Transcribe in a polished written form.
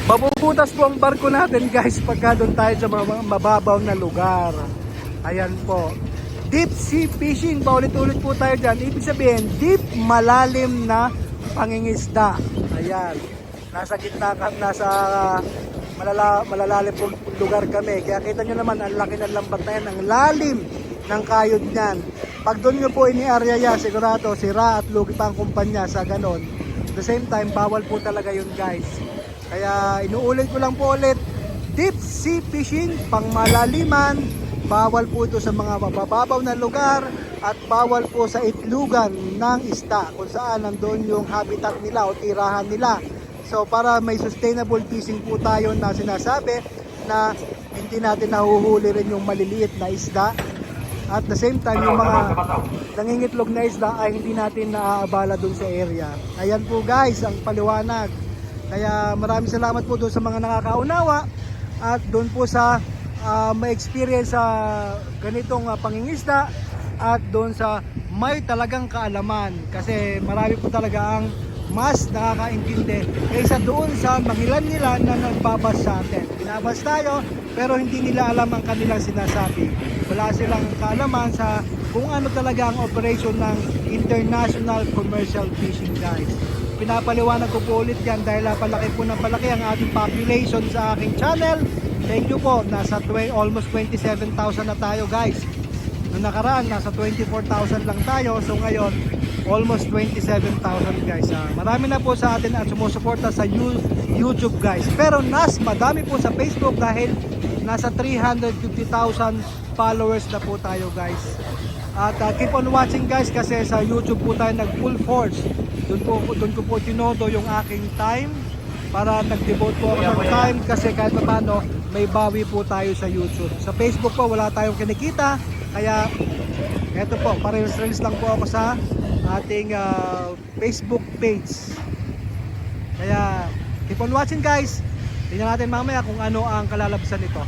Mabubutas po ang barko natin guys pagka doon tayo sa mga mababaw na lugar. Ayan po. Deep sea fishing, paulit-ulit po tayo dyan. Ibig sabihin, deep, malalim na pangingisda. Ayan. Nasa gitna, nasa malalalim pong lugar kami. Kaya kita nyo naman, ang laki ng lambat na yan, ang lalim ng kayod niyan. Pag doon nyo po ini-area yan, sigurado, sira at lugi pa ang kumpanya sa ganon. At the same time, bawal po talaga yun guys. Kaya inuulit ko lang po ulit, deep sea fishing, pang malaliman, bawal po ito sa mga mababaw na lugar at bawal po sa itlugan ng isda kung saan nandoon yung habitat nila o tirahan nila. So para may sustainable fishing po tayo na sinasabi na hindi natin nahuhuli rin yung maliliit na isda. At the same time yung mga nangingitlog na isda ay hindi natin naaabala dun sa area. Ayan po guys ang paliwanag. Kaya maraming salamat po doon sa mga nakakaunawa at doon po sa may experience sa ganitong pangingisda at doon sa may talagang kaalaman kasi marami po talaga ang mas nakakaintindi kaysa doon sa mangilan-ngilan na nagbabas sa atin. Binabas tayo pero hindi nila alam ang kanilang sinasabi. Wala silang kaalaman sa kung ano talaga ang operation ng international commercial fishing guys. Pinapaliwanag ko po ulit yan dahil palaki po ng palaki ang ating population sa aking channel. Thank you po, nasa almost 27,000 na tayo guys. Noong nakaraan, nasa 24,000 lang tayo. So ngayon, almost 27,000 guys. Marami na po sa atin at sumusuporta sa YouTube guys. Pero madami po sa Facebook dahil nasa 350,000 followers na po tayo guys. At keep on watching guys kasi sa YouTube po tayo nag full force. Doon ko po tinodo yung aking time para nag-devote po ako ng time kasi kahit paano may bawi po tayo sa YouTube. Sa Facebook po wala tayong kinikita kaya eto po, pa-release lang po ako sa ating Facebook page. Kaya keep on watching guys. Tingnan natin mamaya kung ano ang kalalabasan nito.